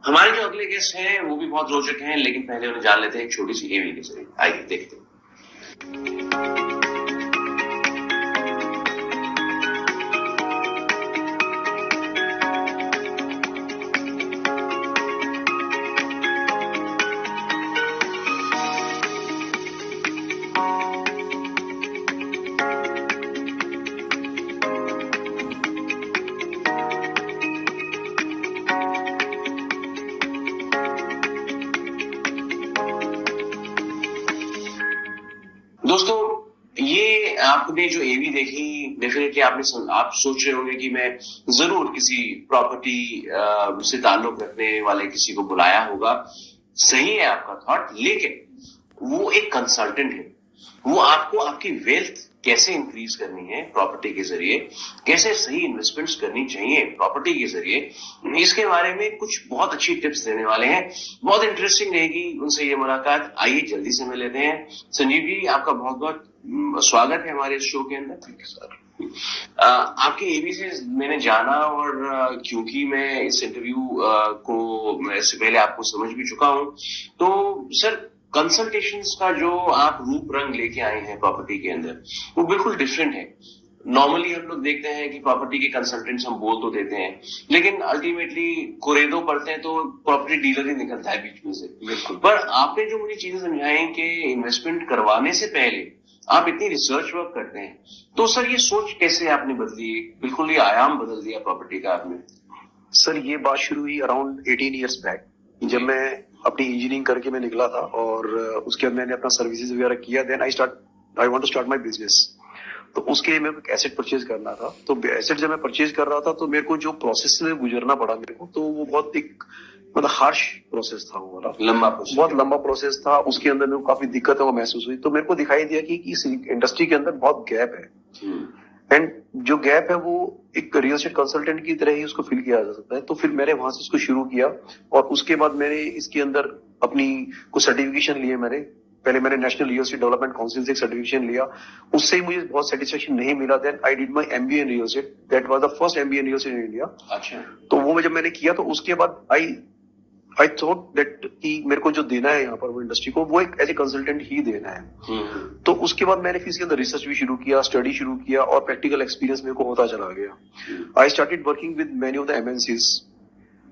हमारे जो अगले गेस्ट हैं वो भी बहुत रोचक हैं, लेकिन पहले उन्हें जान लेते हैं एक छोटी सी एवी के जरिए। आइए देखते हैं। दोस्तों, ये आपने जो एवी देखी, डेफिनेटली आप सोच रहे होंगे कि मैं जरूर किसी प्रॉपर्टी से ताल्लुक रखने वाले किसी को बुलाया होगा। सही है आपका थॉट, लेकिन वो एक कंसल्टेंट है। वो आपको आपकी वेल्थ कैसे इंक्रीज करनी है प्रॉपर्टी के जरिए, कैसे सही इन्वेस्टमेंट्स करनी चाहिए प्रॉपर्टी के जरिए, इसके बारे में कुछ बहुत अच्छी टिप्स देने वाले हैं। बहुत इंटरेस्टिंग रहेगी उनसे ये मुलाकात। आइए जल्दी से मिल लेते हैं। संजीव जी, आपका बहुत बहुत स्वागत है हमारे शो के अंदर। Thank you sir. आपके एबी से मैंने जाना, और क्योंकि मैं इस इंटरव्यू को इससे पहले आपको समझ भी चुका हूं, तो सर कंसल्टेशंस का जो आप रूप रंग लेके आए हैं प्रॉपर्टी के अंदर, वो बिल्कुल डिफरेंट है। नॉर्मली हम लोग देखते हैं कि प्रॉपर्टी के कंसल्टेंट्स हम बोल तो देते हैं, लेकिन अल्टीमेटली कुरेदो पढ़ते हैं तो प्रॉपर्टी डीलर ही निकलता है बीच में से। बिल्कुल। पर आपने जो मुझे चीजें समझाई कि इन्वेस्टमेंट करवाने से पहले आप इतनी रिसर्च वर्क करते हैं, तो सर ये सोच कैसे आपने बदली? बिल्कुल ये आयाम बदल दिया प्रॉपर्टी का आपने। सर ये बात शुरू हुई अराउंड 18 ईयर्स बैक, जब मैं अपनी इंजीनियरिंग करके मैं निकला था, और उसके बाद मैंने अपना सर्विसेज वगैरह किया। Then I want to start my business. तो उसके लिए मेरे को एक एसेट परचेज करना था। तो एसेट जब मैं परचेज कर रहा था, तो मेरे को जो प्रोसेस से गुजरना पड़ा मेरे को, तो वो बहुत एक मतलब हार्श प्रोसेस था। वो वाला लंबा प्रोसेस, बहुत लंबा प्रोसेस था। उसके अंदर मेरे को काफी दिक्कतें को महसूस हुई। तो मेरे को दिखाई दिया कि इस इंडस्ट्री के अंदर बहुत गैप है, एंड जो गैप है वो एक रियल एस्टेट कंसल्टेंट की तरह ही उसको फिल किया जा सकता है। तो फिर मैंने वहां से इसको शुरू किया, और उसके बाद मैंने इसके अंदर अपनी कुछ सर्टिफिकेशन लिए। पहले मैंने national real estate development council से एक सर्टिफिकेशन लिया। उससे ही मुझे बहुत सेटिस्फेक्शन नहीं मिला। Then I did my MBA in real estate. That was the first MBA in real estate in India. अच्छा। तो वो जब मैंने किया, तो उसके बाद आई थॉट दैट कि मेरे को जो देना है यहाँ पर वो इंडस्ट्री को, वो एक एज ए कंसल्टेंट ही देना है। तो उसके बाद मैंने फिर इसके अंदर रिसर्च भी शुरू किया, स्टडी शुरू किया, और प्रैक्टिकल एक्सपीरियंस मेरे को होता चला गया। I started working with many of the MNCs.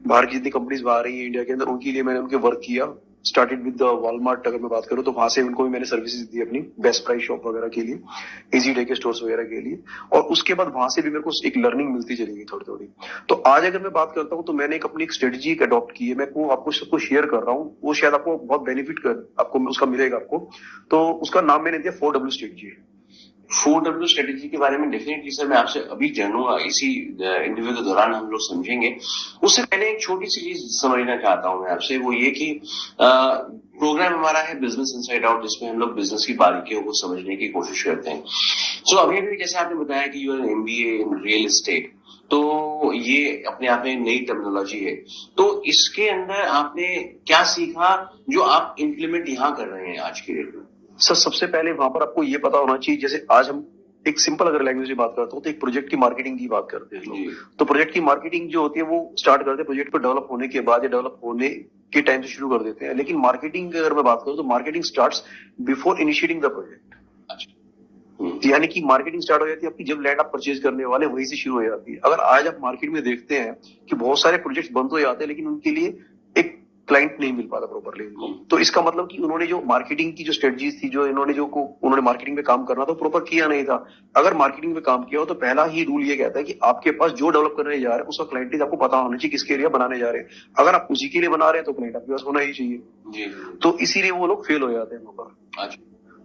बाहर की जितनी कंपनीज बाहर रही है इंडिया के अंदर, उनके लिए मैंने उनके वर्क किया। स्टार्टेड विद द वॉलमार्ट, अगर मैं बात करूं तो वहां से उनको भी मैंने सर्विसेज दी अपनी बेस्ट प्राइस शॉप वगैरह के लिए, इजी डे के स्टोर्स वगैरह के लिए। और उसके बाद वहां से भी मेरे को एक लर्निंग मिलती चली गई थोड़ी थोड़ी। तो आज अगर मैं बात करता हूँ, तो मैंने अपनी एक स्ट्रेटेजी अडॉप्ट की है। मैं को आपको सबको शेयर कर रहा हूँ, वो शायद आपको बहुत बेनिफिट कर आपको उसका मिलेगा आपको। तो उसका नाम मैंने दिया 4W स्ट्रेटेजी। 4W स्ट्रेटेजी के बारे में डेफिनेटली सर मैं आपसे अभी जानूंगा, इसी इंटरव्यू के दौरान हम लोग समझेंगे। उससे पहले एक छोटी सी चीज समझना चाहता हूं मैं आपसे, वो ये कि प्रोग्राम हमारा है बिजनेस इनसाइड आउट, जिसमें हम लोग बिजनेस की बारीकियों को समझने की कोशिश करते हैं। सो अभी भी जैसे आपने बताया कि you are MBA in real estate, तो ये अपने आप में नई टर्मिनोलॉजी है। तो इसके अंदर आपने क्या सीखा जो आप इम्प्लीमेंट यहाँ कर रहे हैं आज की डेट में? सर सबसे पहले वहां पर आपको ये पता होना चाहिए, जैसे आज हम एक सिंपल अगर लैंग्वेज में बात करते हो, तो एक प्रोजेक्ट की मार्केटिंग की बात करते हैं लोग। तो प्रोजेक्ट की मार्केटिंग जो होती है, वो स्टार्ट करते हैं प्रोजेक्ट को डेवलप होने के बाद, या डेवलप होने के टाइम से शुरू कर देते हैं। लेकिन मार्केटिंग अगर मैं बात करूं, तो marketing starts before initiating the project. यानी कि मार्केटिंग स्टार्ट हो जाती है आपकी जब लैंड आप परचेज करने वाले, वहीं से शुरू हो जाती है। अगर आज आप मार्केट में देखते हैं कि बहुत सारे प्रोजेक्ट बंद हो जाते हैं, लेकिन उनके लिए एक क्लाइंट नहीं मिल पाता प्रॉपरली उनको। तो इसका मतलब कि उन्होंने जो मार्केटिंग की जो स्ट्रेटजीज थी, जो उन्होंने मार्केटिंग में काम करना था, प्रॉपर किया नहीं था। अगर मार्केटिंग में काम किया हो, तो पहला ही रूल ये कहता है कि आपके पास जो डेवलप करने जा रहे हैं, उसका क्लाइंटेज आपको पता होना चाहिए किसके लिए बनाने जा रहे हैं। अगर आप उसी के लिए बना रहे हैं, तो क्लाइंट आपके पास होना ही चाहिए। तो इसीलिए वो लोग फेल हो जाते हैं वहां पर।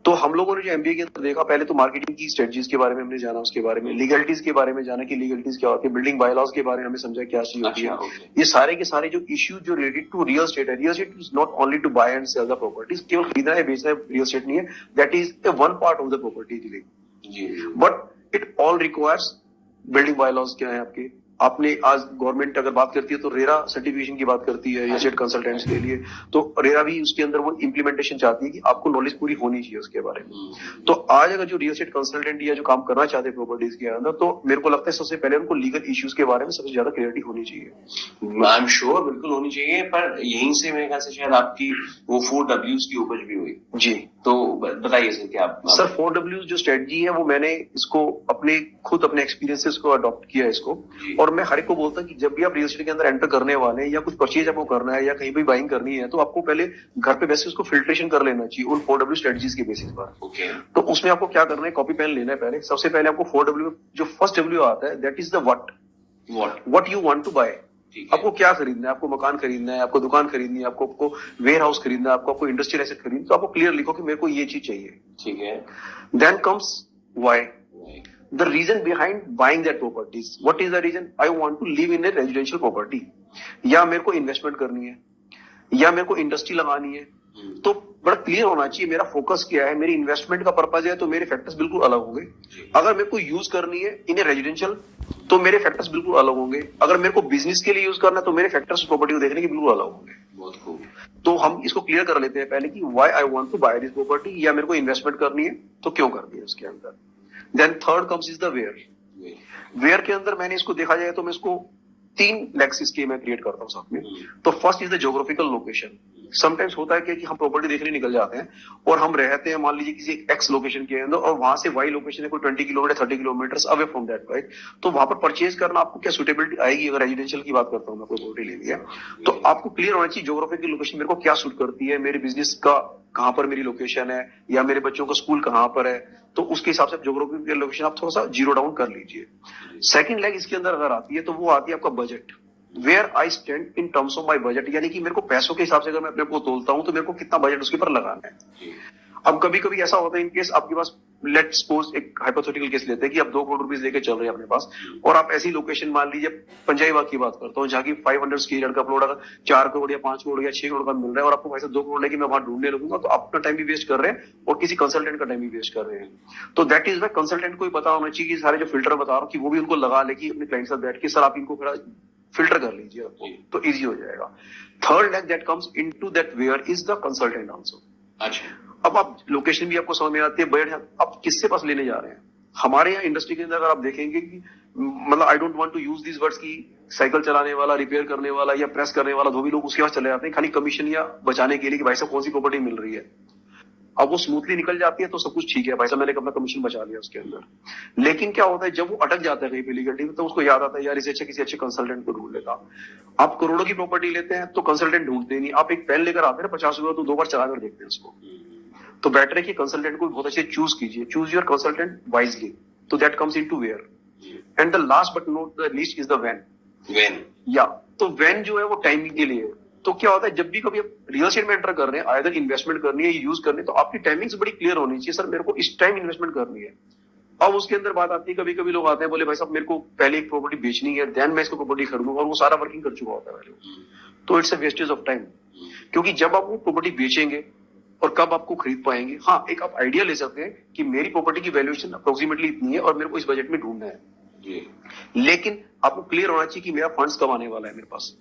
तो हम लोगों ने जो एमबीए के अंदर देखा, पहले तो मार्केटिंग की स्ट्रेटजीज के बारे में हमने जाना, उसके बारे में लीगलिटीज के बारे में जाना कि लीगलिटीज क्या होती है, बिल्डिंग बायलॉज के बारे में हमें समझा क्या चीज होती है। ये सारे के सारे जो इश्यूज जो रिलेटेड टू रियल एस्टेट है। Real estate is not only to buy and sell the properties. केवल खरीदना है बेचना है रियल एस्टेट नहीं है, that is a one part of the property dealing. But it all requires building bylaws क्या है आपके, आपने आज गवर्नमेंट अगर बात करती है तो रेरा सर्टिफिकेशन की बात करती है एसेट कंसल्टेंट्स के लिए, तो रेरा भी उसके अंदर वो इम्प्लीमेंटेशन चाहती है कि आपको नॉलेज पूरी होनी चाहिए उसके बारे में। तो आज अगर जो रियल एस्टेट कंसल्टेंट या जो काम करना चाहते हैं प्रॉपर्टीज के अंदर, तो मेरे को लगता है सबसे पहले उनको लीगल इश्यूज के बारे में सबसे ज्यादा क्लियरिटी होनी चाहिए। आई एम श्योर बिल्कुल होनी चाहिए, पर यहीं से मेरे ख्याल से शायद आपकी वो 4Ws की उपज भी हुई। जी, तो बताइए सर क्या सर 4Ws जो स्ट्रेटजी है वो मैंने इसको अपने एक्सपीरियंसेस को अडॉप्ट किया है इसको। और मैं हर एक को बोलता हूँ कि जब भी आप रियल एस्टेट के अंदर एंटर करने वाले हैं या कुछ परचेज आपको करना है या कहीं भी बाइंग करनी है, तो आपको पहले घर पे वैसे उसको फिल्ट्रेशन कर लेना चाहिए उन 4W स्ट्रेटजीज के बेसिस पर। ओके, तो उसमें आपको क्या करना है, कॉपी पेन लेना है। पहले सबसे पहले आपको 4W जो फर्स्ट W आता है that is the what you want to buy. आपको क्या खरीदना है, आपको मकान खरीदना है, आपको दुकान खरीदनी है, आपको वेयर हाउस खरीदना है, आपको इंडस्ट्रियल एसेट खरीदना है, तो आपको क्लियर लिखो कि मेरे को ये चीज चाहिए। ठीक है। Then comes why, the reason behind buying that properties. What is the reason? I want to live in a residential property, या मेरे को इन्वेस्टमेंट करनी है, या मेरे को इंडस्ट्री लगानी है। तो बड़ा क्लियर होना चाहिए मेरा फोकस क्या है, मेरी इन्वेस्टमेंट का पर्पज है तो मेरे फैक्टर्स बिल्कुल अलग होंगे। अगर मेरे को यूज करनी है इन ए रेजिडेंशियल तो मेरे फैक्टर्स बिल्कुल अलग होंगे। अगर मेरे को बिजनेस के लिए यूज करना है तो मेरे फैक्टर्स प्रॉपर्टी को देखने के बिल्कुल अलग होंगे। बहुत खूब। तो हम इसको क्लियर कर लेते हैं पहले कि why I want to buy this property, या मेरे को इन्वेस्टमेंट करनी है तो क्यों करनी है उसके अंदर। Then third comes is the where. Where के अंदर मैंने इसको देखा जाए तो मैं इसको 3 लेग्स इसके मैं क्रिएट करता हूँ साथ में। तो first is the geographical location. Sometimes होता है कि हम प्रॉपर्टी देखने निकल जाते हैं और हम रहते हैं मान लीजिए किसी एक्स लोकेशन के अंदर, और वहां से वाई लोकेशन है कोई 20 kilometre 30 kilometre away from that, right. तो वहां पर परचेज करना आपको क्या सुटेबिलिटी आएगी? अगर रेजिडेंशियल की बात करता हूँ मैं, प्रॉपर्टी ले लिया तो आपको क्लियर होना चाहिए ज्योग्राफिकल लोकेशन मेरे को क्या सूट करती है, मेरे बिजनेस का कहां पर मेरी लोकेशन है, या मेरे बच्चों का स्कूल कहां पर है। तो उसके हिसाब से ज्योग्राफिकल लोकेशन आप थोड़ा सा जीरो डाउन कर लीजिए। सेकंड लेग इसके अंदर अगर आती है तो वो आती है आपका budget. Where I stand in terms of my budget, यानी कि मेरे को पैसों के हिसाब से अगर मैं अपने को तोलता हूं तो मेरे को कितना बजट उसके ऊपर लगाना है। अब कभी कभी ऐसा होता है इन केस आपके पास, लेट सपोज एक हाइपोथेटिकल केस लेते हैं कि आप 2 करोड़ रुपीज लेके चल रहे हैं अपने पास, और आप ऐसी लोकेशन मान लीजिए पंजाबी बाग की बात करता हूँ जहाँ की 500 स्क्वायर यार्ड का प्लॉट अगर 4 करोड़ या 5 करोड़ या 6 करोड़ का मिल रहा है, और आपको पैसा 2 करोड़ लेके मैं वहां ढूंढने लगूंगा, तो आप अपना टाइम भी वेस्ट कर रहे हैं और किसी कंसल्टेंट का टाइम भी वेस्ट कर रहे हैं। तो दैट इज वाई कंसल्टेंट को भी पता होना चाहिए कि सारे जो फिल्टर बता रहा हूँ कि वो भी उनको लगा ले कि अपने क्लाइंट साथ बैठ के सर आप इनको थोड़ा फिल्टर कर लीजिए तो इजी हो जाएगा। Third leg that comes into that where is the consultant also. अच्छा, अब आप लोकेशन भी आपको समझ में आती है, बजट आप किससे पास लेने जा रहे हैं। हमारे यहाँ इंडस्ट्री के अंदर अगर आप देखेंगे कि मतलब I don't want to use this words की साइकिल चलाने वाला, रिपेयर करने वाला या प्रेस करने वाला, धोबी लोग उसके पास चले जाते हैं खाली कमीशन या बचाने के लिए कि भाई साहब कौन सी प्रॉपर्टी मिल रही है। अब वो स्मूथली निकल जाती है तो सब कुछ ठीक है, भाई साहब मैंने अपना कमीशन बचा लिया उसके अंदर। लेकिन क्या होता है जब वो अटक जाता है कहीं पे लीगलिटी में, तो उसको याद आता है यार इसे अच्छा किसी अच्छे कंसल्टेंट को ढूंढ लेता। आप करोड़ों की प्रॉपर्टी लेते हैं तो कंसल्टेंट ढूंढते नहीं, आप एक पेन लेकर आते हैं 50 रुपये तो 2 बार चला कर देखते हैं उसको। तो बेटर है कि कंसल्टेंट को बहुत अच्छे चूज कीजिए, चूज योर कंसल्टेंट वाइजली। तो that comes into where, and the last but not the least is the when. या तो व्हेन जो है वो टाइमिंग के लिए। तो क्या होता है जब भी कभी आप रियल एस्टेट में एंटर कर रहे हैं, आइदर इन्वेस्टमेंट करनी है या यूज करनी है, तो आपकी टाइमिंग्स बड़ी क्लियर होनी चाहिए। सर मेरे को इस टाइम इन्वेस्टमेंट करनी है। अब उसके अंदर बात आती है, कभी कभी लोग आते हैं बोले भाई साहब मेरे को पहले एक प्रॉपर्टी बेचनी है, देन मैं इसको प्रॉपर्टी खरीदूंगा, और वो सारा वर्किंग कर चुका होता है पहले। तो it's a wastage of time, क्योंकि जब आप वो प्रॉपर्टी बेचेंगे और कब आपको खरीद पाएंगे। हाँ, एक आप आइडिया ले सकते हैं कि मेरी प्रॉपर्टी की वैल्यूएशन अप्रोक्सीमेटली इतनी है और मेरे को इस बजट में ढूंढना है, लेकिन आपको क्लियर होना चाहिए कि मेरा फंड्स कब आने वाला है मेरे पास।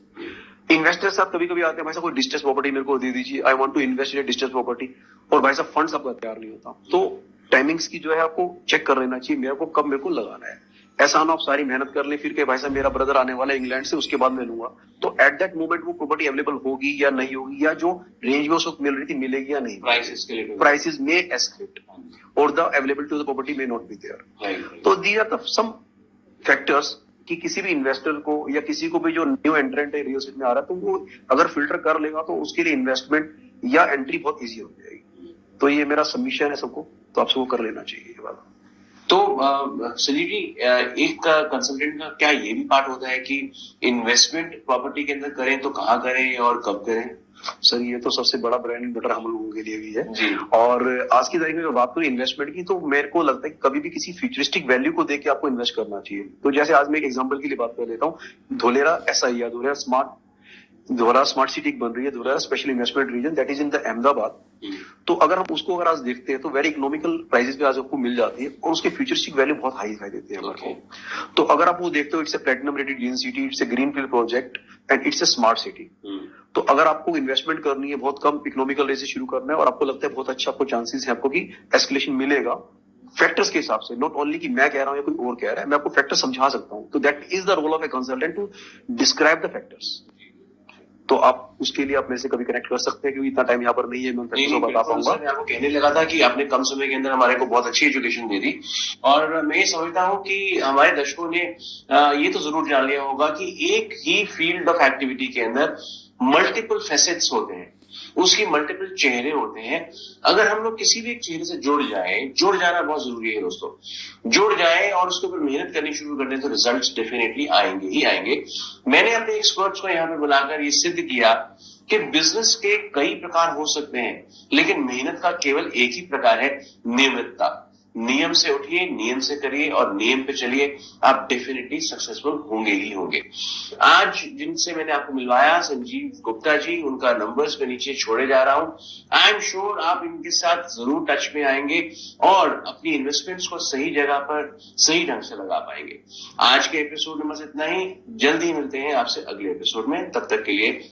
इन्वेस्टर साहब कभी कभी आते हैं भाई साहब कोई डिस्ट्रेस प्रॉपर्टी मेरे को दे दीजिए, I want to invest in distress property, और भाई साहब फंड्स आपका तैयार नहीं होता। तो टाइमिंग्स की जो है आपको चेक कर लेना चाहिए मेरे को कब मेरे को लगाना है। ऐसा ना आप सारी मेहनत कर ले फिर के भाई साहब मेरा ब्रदर आने वाला है इंग्लैंड से उसके बाद मैं लूंगा, तो एट दैट मोमेंट वो प्रॉपर्टी अवेलेबल होगी या नहीं होगी, या जो रेंज में उसको मिल रही थी मिलेगी या नहीं, प्राइसेस में एस्केलेट और the availability of the property में नॉट बी देयर। तो these are the some factors कि किसी भी इन्वेस्टर को या किसी को भी जो न्यू एंट्रेंट है रियल एस्टेट में आ रहा है, तो वो अगर फिल्टर कर लेगा तो उसके लिए इन्वेस्टमेंट या एंट्री बहुत इजी हो जाएगी। तो ये मेरा सबमिशन है सबको, तो आप सबको कर लेना चाहिए ये वाला। तो संजीव जी, एक कंसल्टेंट का क्या ये भी पार्ट होता है कि इन्वेस्टमेंट प्रॉपर्टी के अंदर करें तो कहाँ करें और कब करें? सर ये तो सबसे बड़ा ब्रेड एंड बटर हम लोगों के लिए भी है जी। और आज की तारीख में बात करूं इन्वेस्टमेंट की, तो मेरे को लगता है कि कभी भी किसी फ्यूचरिस्टिक वैल्यू को देख के आपको इन्वेस्ट करना चाहिए। तो जैसे आज मैं एक एग्जांपल के लिए बात कर लेता हूँ, धोलेरा SI या धोलेरा स्मार्ट दोबारा स्मार्ट सिटी बन रही है, दोबारा special investment region, that is in the Ahmedabad. तो अगर हम उसको अगर आज देखते हैं तो वेरी इकोनॉमिकल प्राइसेस पे आज आपको मिल जाती है और उसके फ्यूचरिस्टिक वैल्यू बहुत हाई दिखाई देती है हमारे को। तो अगर आप वो देखते हो, it's a platinum rated green city, it's a greenfield project and it's a smart city. तो अगर आपको इन्वेस्टमेंट करनी है, बहुत कम इकोनॉमिकल रेट से शुरू करना है और आपको लगता है बहुत अच्छा आपको चांसेस है आपको कि एस्केलेशन मिलेगा फैक्टर्स के हिसाब से, नॉट ओनली कि मैं कह रहा हूं या कोई और कह रहा है, मैं आपको फैक्टर समझा सकता हूं। तो that is the role of a consultant to describe the factors. तो आप उसके लिए आप मेरे से कभी कनेक्ट कर सकते हैं, क्योंकि इतना टाइम यहाँ पर नहीं है, मैं फैक्टर्स को बता पाऊंगा। मैं आपको कहने लगा था कि आपने कम समय के अंदर हमारे को बहुत अच्छी एजुकेशन दे दी और मैं ये समझता हूँ कि हमारे दर्शकों ने ये तो जरूर जान लिया होगा कि एक ही फील्ड ऑफ एक्टिविटी के अंदर मल्टीपल फैसेट्स होते हैं, उसकी मल्टीपल चेहरे होते हैं। अगर हम लोग किसी भी एक चेहरे से जुड़ जाना बहुत जरूरी है दोस्तों। जुड़ जाए और उसके ऊपर मेहनत करनी शुरू कर दें तो रिजल्ट्स डेफिनेटली आएंगे ही आएंगे। मैंने अपने एक्सपर्ट्स को यहाँ पे बुलाकर ये सिद्ध किया कि बिजनेस के कई प्रकार हो सकते हैं, लेकिन मेहनत का केवल एक ही प्रकार है, नियमितता। नियम से उठिए, नियम से करिए और नियम पे चलिए, आप डेफिनेटली सक्सेसफुल होंगे ही होंगे। आज जिनसे मैंने आपको मिलवाया, संजीव गुप्ता जी, उनका नंबर्स पे नीचे छोड़े जा रहा हूं। आई एम श्योर आप इनके साथ जरूर टच में आएंगे और अपनी इन्वेस्टमेंट्स को सही जगह पर सही ढंग से लगा पाएंगे। आज के एपिसोड में बस इतना ही, जल्दी मिलते हैं आपसे अगले एपिसोड में, तब तक के लिए